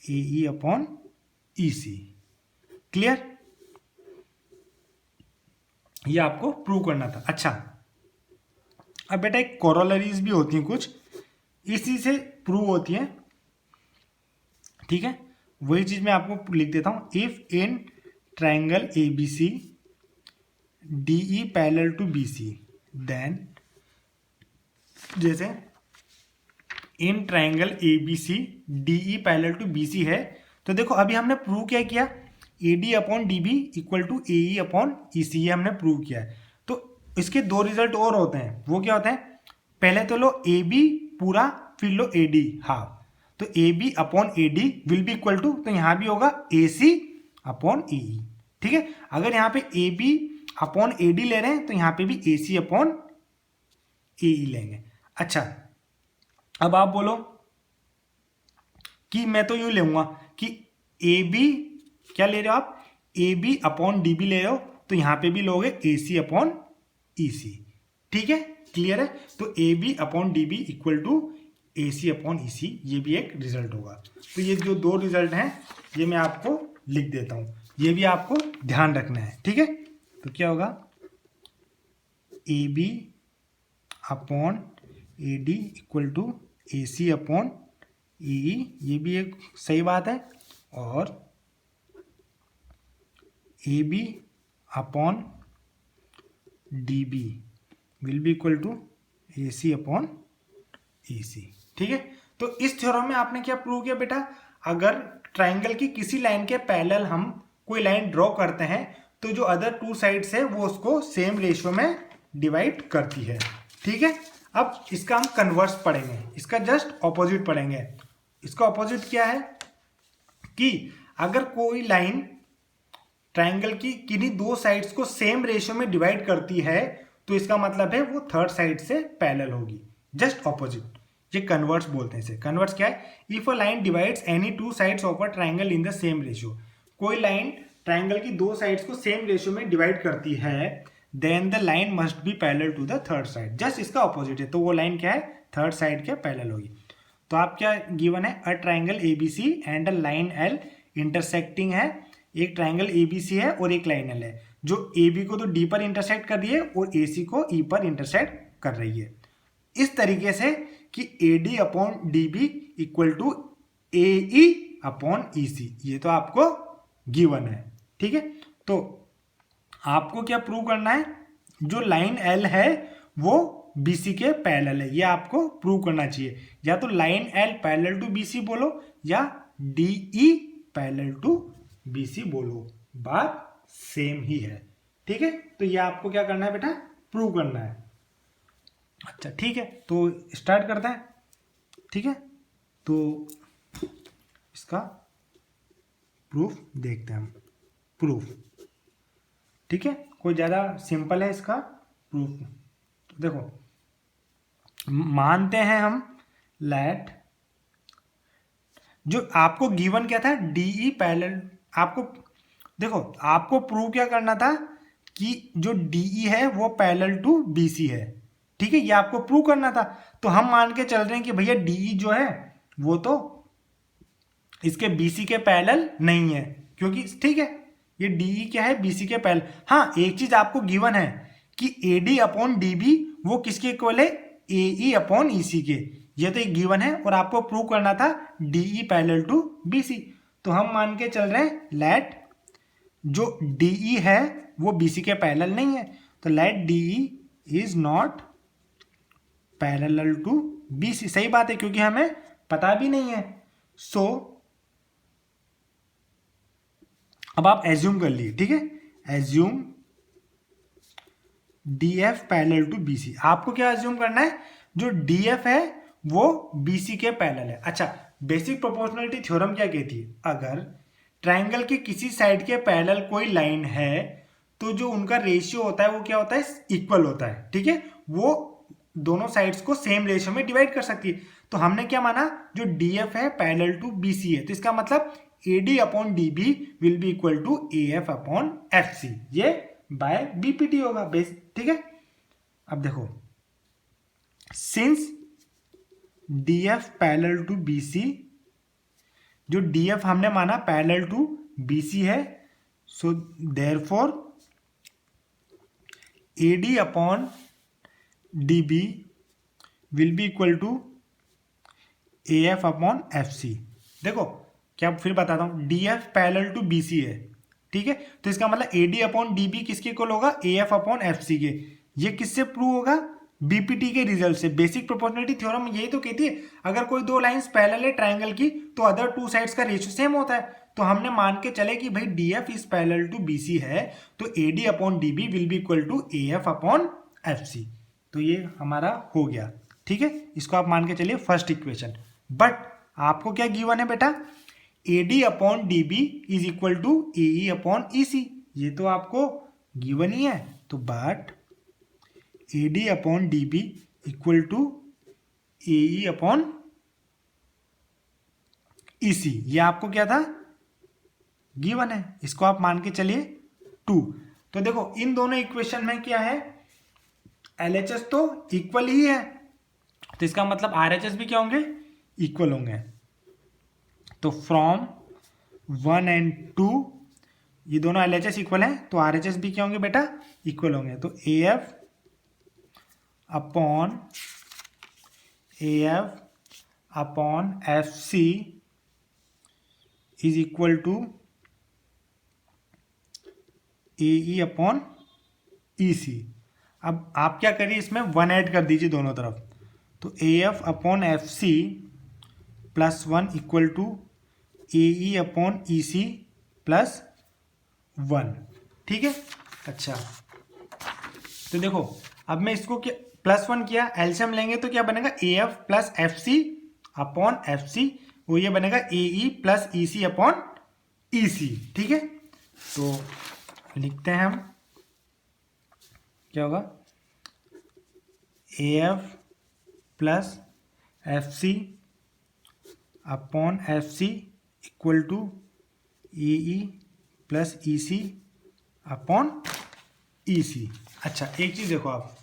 AE upon EC। Clear, ये आपको प्रूव करना था। अच्छा, अब बेटा एक कोरोलरीज भी होती हैं कुछ, इसी से प्रूव होती है। ठीक है, वही चीज मैं आपको लिख देता हूं। If in triangle ABC DE parallel to BC, then जैसे in triangle ABC DE parallel to BC है, तो देखो अभी हमने प्रूव क्या किया, AD upon DB equal to AE upon EC, ये हमने प्रूव किया है। तो इसके दो रिजल्ट और होते हैं, वो क्या होते हैं, पहले तो लो AB पूरा, फिर लो AD हाफ, तो AB upon AD will be equal to, तो यहां भी होगा AC अपॉन AE। ठीक है, अगर यहाँ पे AB अपॉन AD ले रहे हैं तो यहाँ पे भी AC अपॉन AE लेंगे। अच्छा, अब आप बोलो कि मैं तो यूं लेऊंगा कि AB क्या ले रहे हो आप, AB अपॉन DB ले रहे हो, तो यहां पे भी लोगे AC अपॉन EC। ठीक है, क्लियर है। तो AB upon DB equal to AC upon EC, ये भी एक रिजल्ट होगा। तो ये जो दो रिजल्ट हैं ये मैं आपको लिख देता हूं, ये भी आपको ध्यान रखना है। ठीक है, तो क्या होगा, AB upon AD equal to AC upon EE, ये भी एक सही बात है, और AB upon DB will be equal to AC upon EC। ठीक है, तो इस थ्योरम में आपने क्या प्रूव किया बेटा, अगर ट्राइंगल की किसी लाइन के पैरेलल हम कोई लाइन ड्रॉ करते हैं तो जो अदर टू साइड्स है वो उसको सेम रेशियो में डिवाइड करती है। ठीक है, अब इसका हम कन्वर्स पढ़ेंगे, इसका जस्ट ऑपोजिट पढ़ेंगे। इसका ऑपोजिट क्या है कि अगर कोई लाइन ट्राइंगल की किन्हीं दो साइड्स को सेम रेशियो में डिवाइड करती है तो इसका मतलब है वो थर्ड साइड से पैरेलल होगी, जस्ट ऑपोजिट। ये कन्वर्स बोलते हैं इसे। कन्वर्स क्या है, if a line divides any two sides of a triangle in the same ratio, कोई लाइन ट्राइंगल की दो साइड्स को सेम रेशियो में डिवाइड करती है, then the line must be parallel to the third side. Just इसका opposite है, तो वो लाइन क्या है, थर्ड साइड के पैरेलल होगी। तो आप क्या गिवन है, a triangle ABC and a line L intersecting है। एक ट्राइंगल ABC है और एक लाइन L है जो AB को तो D पर इंटरसेक्ट कर रही है और AC को E पर इंटरसेक्ट कर रही है, इस तरीके से कि AD upon DB equal to AE upon EC। ये तो आपको गिवन है। ठीक है, तो आपको क्या प्रूव करना है, जो लाइन L है वो BC के पैरेलल है, ये आपको प्रूव करना चाहिए। या तो line L parallel to BC बोलो या DE पैरेलल टू BC बोलो, बात सेम ही है। ठीक है, तो ये आपको क्या करना है बेटा, प्रूव करना है। अच्छा ठीक है, तो स्टार्ट करते हैं। ठीक है, तो इसका प्रूफ देखते हैं हम। प्रूफ ठीक है, कोई ज़्यादा सिंपल है इसका प्रूफ। तो देखो, मानते हैं हम लेट, जो आपको गिवन क्या था, DE पैरेलल, आपको देखो आपको प्रूव क्या करना था कि जो DE है वो पैरेलल टू BC है। ठीक है, ये आपको प्रूव करना था। तो हम मान के चल रहे हैं कि भैया DE जो है वो तो इसके BC के पैरेलल नहीं है, क्योंकि ठीक है ये DE क्या है, BC के पैरेलल। हाँ, एक चीज आपको गिवन है कि AD अपॉन DB वो किसके इक्वल है, AE अपॉन EC के। ये तो एक गिवन है और आपको प्रूव करना था DE पैरेलल टू BC। तो हम मान के चल रहे हैं लेट जो DE है वो BC के पैरेलल नहीं है, तो let DE is not parallel to BC। सही बात है क्योंकि हमें पता भी नहीं है। सो अब आप एज्यूम कर लिए, ठीक है, assume DF parallel to BC। आपको क्या एज्यूम करना है, जो DF है वो BC के पैरेलल है। अच्छा, बेसिक प्रोपोर्शनलिटी थ्योरम क्या कहती है, अगर ट्राइंगल के किसी साइड के पैरेलल कोई लाइन है तो जो उनका रेशियो होता है वो क्या होता है, इक्वल होता है, ठीक है, वो दोनों साइड्स को सेम रेशियो में डिवाइड कर सकती है। तो हमने क्या माना, जो DF है पैरेलल टू BC है, तो इसका मतलब AD upon DB will be equal to AF upon FC, ये बाय BPT होगा बेस, ठीक है। अब देखो, since DF parallel to BC, जो DF हमने माना पैरेलल टू BC है, so therefore AD upon DB will be equal to AF upon FC। देखो क्या फिर बताता हूं, DF पैरेलल टू BC है, ठीक है, तो इसका मतलब AD अपॉन DB किसके इक्वल होगा, AF अपॉन FC के। ये किससे प्रूव होगा, BPT के रिजल्ट से। बेसिक प्रोपोर्शनलिटी थ्योरम यही तो कहती है, अगर कोई दो लाइंस पैरेलल है ट्राइंगल की तो अदर टू साइड्स का रेशियो सेम होता है। तो हमने मान के चले कि भाई DF is parallel to BC है, तो AD upon DB will be equal to AF upon FC। तो ये हमारा हो गया, ठीक है, इसको आप मान के चलिए फर्स्ट इक्वेशन। बट आपको क्या गिवन है बेटा, AD upon DB is equal to AE upon EC, ये तो आपको गिवन ही है। तो but AD upon DB equal to AE upon EC, ये आपको क्या था, गिवन है, इसको आप मान के चलिए 2। तो देखो इन दोनों इक्वेशन में क्या है, LHS तो इक्वल ही है, तो इसका मतलब RHS भी क्या होंगे, इक्वल होंगे। तो फ्रॉम 1 एंड 2 ये दोनों LHS इक्वल हैं, तो RHS भी क्या होंगे बेटा, इक्वल होंगे। तो AF upon FC is equal to AE upon EC। अब आप क्या करिए, इसमें 1 ऐड कर दीजिए दोनों तरफ, तो AF upon FC plus 1 equal to AE upon EC plus 1, ठीक है। अच्छा, तो देखो अब मैं इसको क्या प्लस 1 किया, एलसीएम लेंगे तो क्या बनेगा, AF plus FC upon FC, वो ये बनेगा AE plus EC upon EC, ठीक है। तो लिखते हैं हम, क्या होगा, AF plus FC upon FC equal to AE plus EC upon EC। अच्छा एक चीज देखो आप,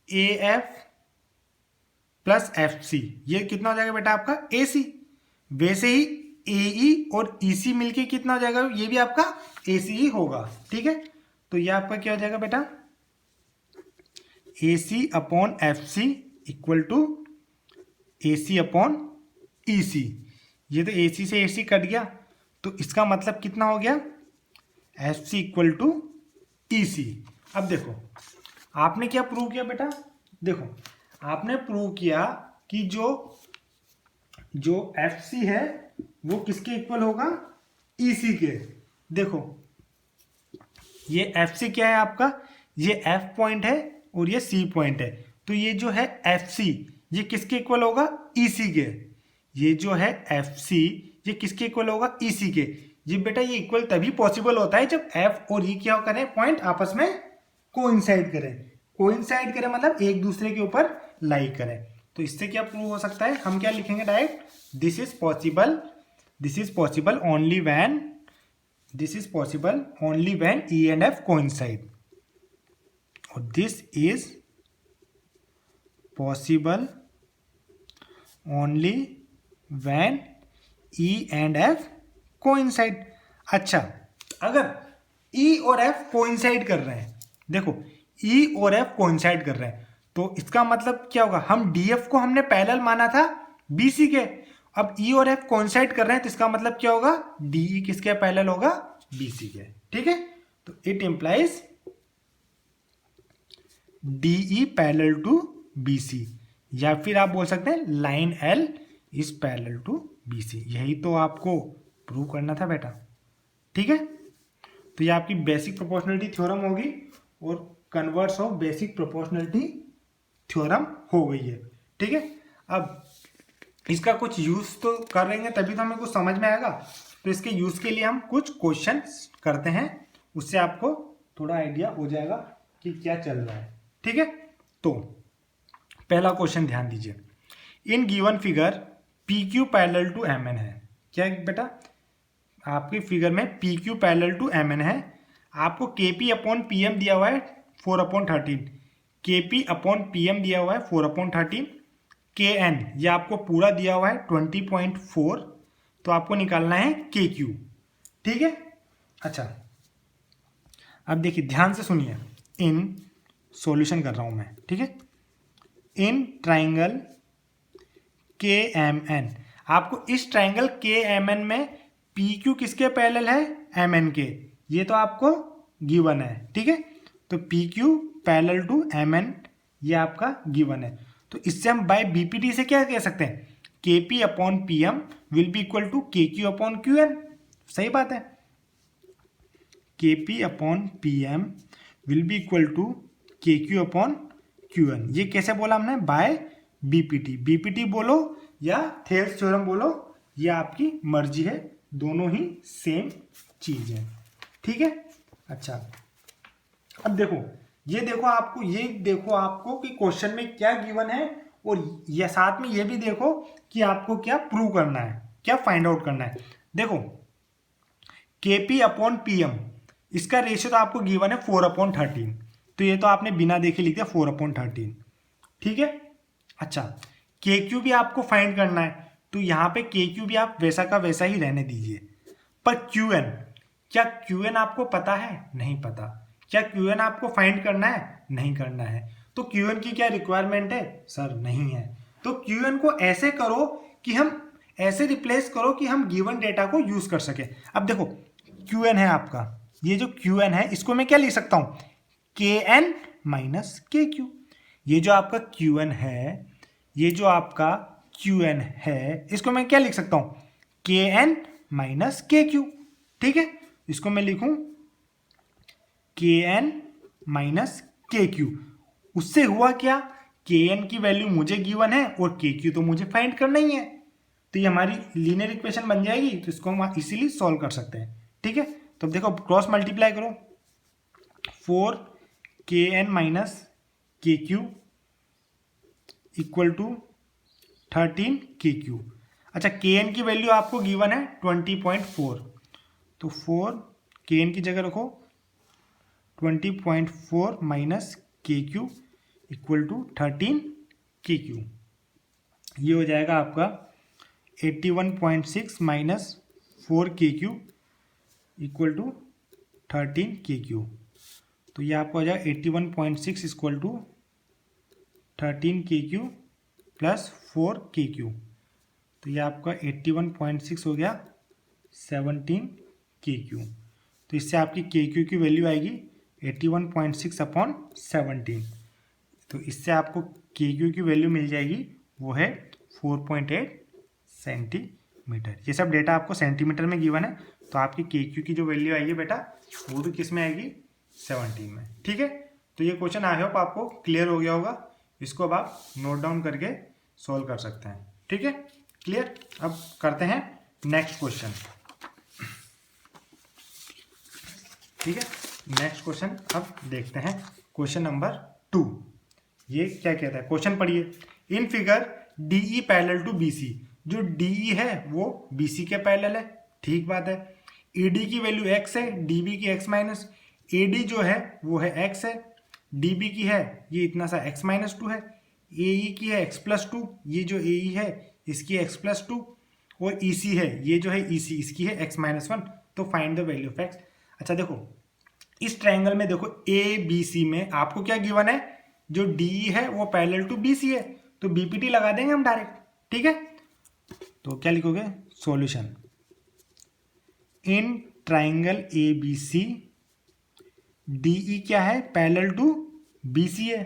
AF प्लस FC ये कितना हो जाएगा बेटा आपका AC, वैसे ही AE और EC मिलके कितना हो जाएगा, ये भी आपका AC ही होगा, ठीक है। तो ये आपका क्या हो जाएगा बेटा, AC upon FC equal to AC upon EC। ये तो AC से AC कट गया, तो इसका मतलब कितना हो गया, FC इक्वल टू EC। अब देखो आपने क्या प्रूव किया बेटा, देखो आपने प्रूव किया कि जो FC है वो किसके इक्वल होगा, EC के। देखो ये FC क्या है आपका, ये F पॉइंट है और ये C पॉइंट है, तो ये जो है FC ये किसके इक्वल होगा, EC के। ये जो है FC ये किसके इक्वल होगा, EC के। ये बेटा ये इक्वल तभी पॉसिबल होता है जब F और E क्या करें, पॉइंट आपस में कोइंसाइड करें। कोइंसाइड करें मतलब एक दूसरे के ऊपर लाई करें। तो इससे क्या प्रूव हो सकता है, हम क्या लिखेंगे direct, this is possible only when E and F coincide, और this is possible only when E and F coincide. अच्छा अगर E और F कोइंसाइड कर रहे हैं, देखो E और F कोइंसाइड कर रहे हैं, तो इसका मतलब क्या होगा, हम DF को हमने पैरेलल माना था BC के, अब E और F कोइंसाइड कर रहे हैं, तो इसका मतलब क्या होगा, DE किसके पैरेलल होगा, BC के। ठीक है, तो it implies DE parallel to BC, या फिर आप बोल सकते हैं line L is parallel to BC। यही तो आपको प्रूव करना था बेटा। ठीक है, तो ये आपकी बेसिक प्रोपोर्शनलिटी थ्योरम होगी और converse of basic proportionality theorem हो गई है। ठीक है, अब इसका कुछ यूज तो कर रहेंगे तभी तो हमें कुछ समझ में आएगा, तो इसके यूज के लिए हम कुछ क्वेश्चन करते हैं, उससे आपको थोड़ा आइडिया हो जाएगा कि क्या चल रहा है। ठीक है, तो पहला क्वेश्चन ध्यान दीजिए, in given figure PQ parallel to MN है। क्या बेटा, आपके फिगर में PQ पैरेलल टू MN है, आपको KP अपॉन PM दिया हुआ है 4/13, KP अपॉन PM दिया हुआ है 4/13, KN ये आपको पूरा दिया हुआ है 20.4, तो आपको निकालना है KQ। ठीक है, अच्छा अब देखिए ध्यान से सुनिए, इन सॉल्यूशन कर रहा हूं मैं। ठीक है, इन ट्राइंगल KMN, आपको इस ट्राइंगल KMN में PQ किसके पैरेलल है, MN के, ये तो आपको गिवन है। ठीक है, तो PQ पैरेलल टू MN ये आपका गिवन है, तो इससे हम बाय BPT से क्या कह सकते हैं, KP upon PM will be equal to KQ upon QN। सही बात है, KP upon PM will be equal to KQ upon QN। ये कैसे बोला हमने, बाय BPT बोलो या थेल्स थ्योरम बोलो, ये आपकी मर्जी है, दोनों ही सेम चीज है। ठीक है, अच्छा अब देखो, ये देखो आपको कि क्वेश्चन में क्या गिवन है, और ये साथ में ये भी देखो कि आपको क्या प्रूव करना है, क्या फाइंड आउट करना है। देखो KP अपॉन PM इसका रेशियो तो आपको गिवन है 4/13, तो ये तो आपने बिना देखे लिख दिया 4/13। ठीक है, अच्छा KQ भी आपको फाइंड करना है, तो यहाँ पे KQ भी आप वैसा का वैसा ही रहने दीजिए, पर QN, क्या QN आपको पता है, नहीं पता, क्या QN आपको फाइंड करना है, नहीं करना है, तो QN की क्या रिक्वायरमेंट है, सर नहीं है, तो QN को ऐसे करो कि हम ऐसे रिप्लेस करो कि हम गिवन डेटा को यूज कर सके। अब देखो QN है आपका, ये जो QN है इसको मैं क्या लिख सकता हूं, KN माइनस KQ। ये जो आपका QN है, ये जो आपका QN है, इसको मैं क्या लिख सकता हूं, KN माइनस KQ। ठीक है, इसको मैं लिखूं KN माइनस KQ। उससे हुआ क्या, KN की वैल्यू मुझे गिवन है और KQ तो मुझे फाइंड करना ही है, तो ये हमारी लीनियर इक्वेशन बन जाएगी, तो इसको हम इजीली सॉल्व कर सकते हैं। ठीक है, तो देखो क्रॉस मल्टीप्लाई करो, 4KN minus KQ equal to 13KQ। अच्छा KN की वैल्यू आपको गिवन है 20.4, तो 4KN की जगह रखो 20.4 minus KQ equal to 13KQ। ये हो जाएगा आपका 81.6 minus 4KQ equal to 13KQ, तो ये आपको हो जाएगा 81.6 equal to 13KQ plus 4KQ, तो ये आपका 81.6 हो गया 17KQ। तो इससे आपकी KQ की वैल्यू आएगी 81.6 अपॉन 17, तो इससे आपको KQ की वैल्यू मिल जाएगी, वो है 4.8 सेंटीमीटर। ये सब डेटा आपको सेंटीमीटर में गिवन है, तो आपकी KQ की जो वैल्यू आएगी बेटा वो भी किस में आएगी, 17 में। ठीक है, तो ये क्वेश्चन आई होप आपको क्लियर हो गया होगा, इसको अब आप नोट डाउन करके सॉल्व कर सकते हैं। ठीक है, क्लियर। अब करते हैं नेक्स्ट क्वेश्चन। ठीक है, नेक्स्ट क्वेश्चन अब देखते हैं, क्वेश्चन नंबर 2। ये क्या कहता है, क्वेश्चन पढ़िए, in figure DE parallel to BC, जो DE है वो BC के पैरेलल है, ठीक बात है। AD की वैल्यू x है, DB की x माइनस, AD जो है वो है x है, DB की है ये इतना सा x माइनस 2 है, AE की है x प्लस 2, ये जो AE है इसकी x प्लस 2, और EC है ये जो है EC इसकी है x माइनस 1, तो find the value of x। अच्छा देखो इस ट्रायंगल में देखो ABC में आपको क्या गिवन है, जो DE है वो पैरेलल टू BC है, तो BPT लगा देंगे हम डायरेक्ट, ठीक है। तो क्या लिखोगे, solution in triangle ABC DE क्या है, पैरेलल टू BC है,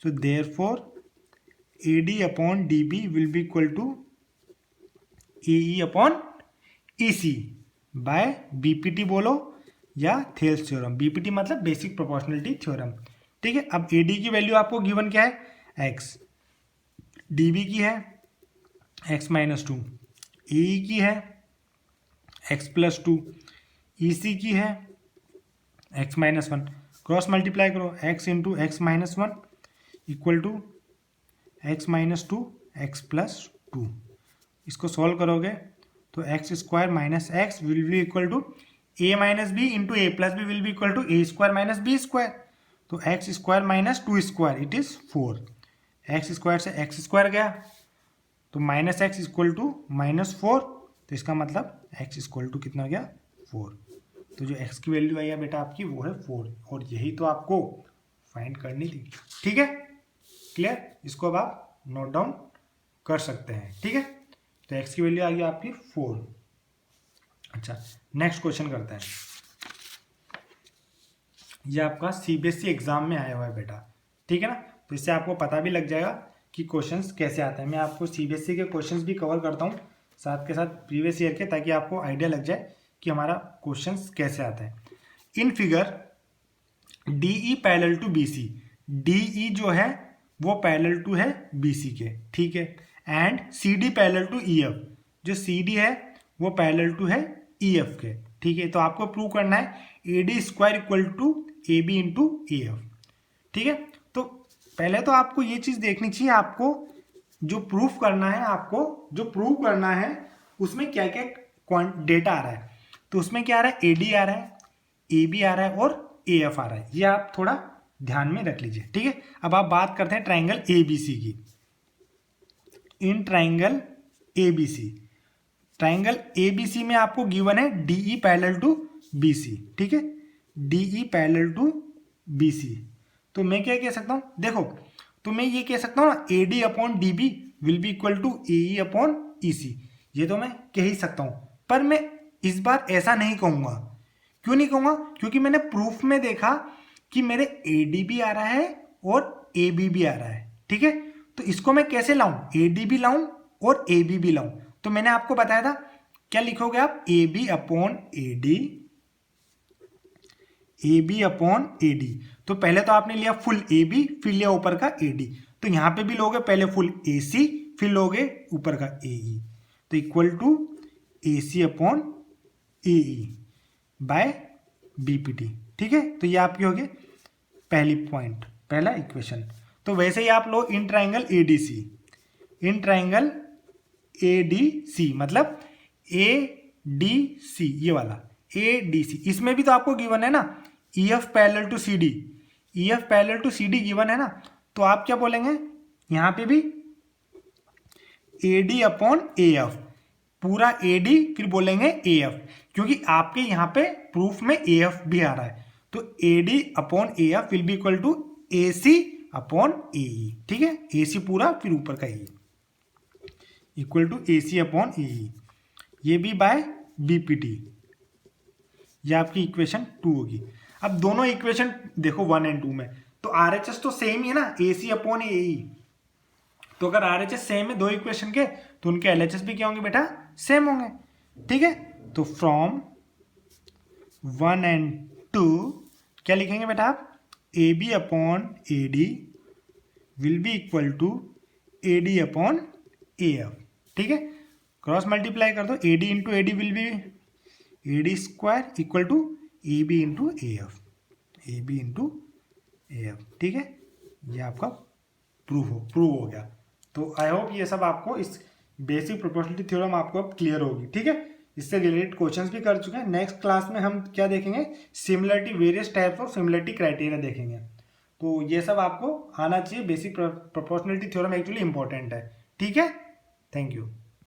so therefore AD upon DB will be equal to AE upon EC by BPT बोलो या थेल्स थ्योरम। BPT मतलब बेसिक प्रोपोर्शनलिटी थ्योरम, ठीक है। अब AD की वैल्यू आपको गिवन क्या है, x, DB की है x माइनस 2, AE की है x प्लस 2, EC की है x माइनस 1, क्रॉस मल्टीप्लाई करो, x into x minus 1 equal to x minus 2 x plus 2। इसको सॉल्व करोगे तो x square minus x will be equal to a minus b into a plus b will be equal to a square minus b square. तो x square minus 2 square it is 4, x square से x square गया तो minus x equal to minus 4, तो इसका मतलब x equal to कितना हो गया, 4। तो जो एक्स की वैल्यू आई है बेटा आपकी वो है 4, और यही तो आपको फाइंड करनी थी, ठीक है। क्लियर, इसको अब आप नोट डाउन कर सकते हैं, ठीक है। तो एक्स की वैल्यू आ गई आपकी 4। अच्छा, नेक्स्ट क्वेश्चन करते हैं। ये आपका CBSE एग्जाम में आया हुआ है बेटा, ठीक है ना, तो इससे आपको पता भी लग जाएगा कि क्वेश्चंस कैसे आते हैं। मैं आपको CBSE के क्वेश्चंस भी कवर करता हूँ साथ के साथ प्रीवियस ईयर के, ताकि आपको आइडिया लग जाए कि हमारा क्वेश्चंस कैसे आता है। In figure DE parallel to BC, DE जो है वो पैरेलल टू है BC के, ठीक है, and CD parallel to EF, जो CD है वो पैरेलल टू है EF के, ठीक है। तो आपको प्रूव करना है AD square equal to AB into AF, ठीक है। तो पहले तो आपको ये चीज देखनी चाहिए, आपको जो प्रूफ करना है, आपको जो प्रूव करना है उसमें क्या क्या डेटा आ रहा है। तो उसमें क्या आ रहा है, AD आ रहा है, AB आ रहा है और AF आ रहा है, ये आप थोड़ा ध्यान में रख लीजिए, ठीक है। अब आप बात करते हैं ट्राइंगल ABC की। इन ट्राइंगल ABC, ट्राइंगल ABC में आपको गिवन है DE पैरेलल टू BC, ठीक है, DE पैरेलल टू BC। तो मैं क्या कह सकता हूं, देखो, तो मैं ये कह सकता हूं ना, AD upon DB will be equal to AE upon EC, ये तो मैं कह ही सकता हूं, पर मैं इस बार ऐसा नहीं कहूंगा। क्यों नहीं कहूंगा, क्योंकि मैंने प्रूफ में देखा कि मेरे AD भी आ रहा है और AB भी आ रहा है, ठीक है। तो इसको मैं कैसे लाऊं, AD भी लाऊं और AB भी लाऊं। तो मैंने आपको बताया था, क्या लिखोगे आप, AB upon AD, AB upon AD। तो पहले तो आपने लिया फुल AB, फिर लिया ऊपर का AD, तो यहां पे भी लोगे पहले फुल AC, फिर लोगे ऊपर का AE, तो equal to AC upon AE by BPT, ठीक है। तो ये आपकी होगी पहली पॉइंट, पहला इक्वेशन। तो वैसे ही आप लो in triangle ADC, in triangle ADC मतलब ADC, ये वाला ADC, इसमें भी तो आपको गिवन है ना EF parallel to CD, EF parallel to CD given है ना, तो आप क्या बोलेंगे, यहां पे भी AD अपॉन AF, पूरा AD फिर बोलेंगे AF, क्योंकि आपके यहां पे प्रूफ में AF भी आ रहा है, तो AD upon AF will be equal to AC upon AE, ठीक है, AC पूरा फिर ऊपर का AE equal to AC upon AE, ये भी बाय BPT, ये आपकी इक्वेशन 2 होगी। अब दोनों इक्वेशन देखो 1 एंड 2 में, तो RHS तो सेम ही है ना, AC अपॉन AE, तो अगर RHS सेम है दो इक्वेशन के, तो उनके LHS भी क्या होंगे बेटा, सेम होंगे, ठीक है। तो फ्रॉम 1 एंड 2 क्या लिखेंगे बेटा आप, AB upon AD will be equal to AD upon AF, ठीक है। क्रॉस मल्टीप्लाई कर दो, AD into AD will be AD square equal to AB into AF, AB into AF, ठीक है। ये आपका प्रूव हो गया। तो आई होप ये सब आपको, इस बेसिक प्रोपोर्शनलिटी थ्योरम आपको अब क्लियर होगी, ठीक है। इससे रिलेटेड क्वेश्चंस भी कर चुके हैं। नेक्स्ट क्लास में हम क्या देखेंगे, similarity, various types of similarity criteria देखेंगे। तो ये सब आपको आना चाहिए, basic proportionality theorem actually important है, ठीक है। Thank you.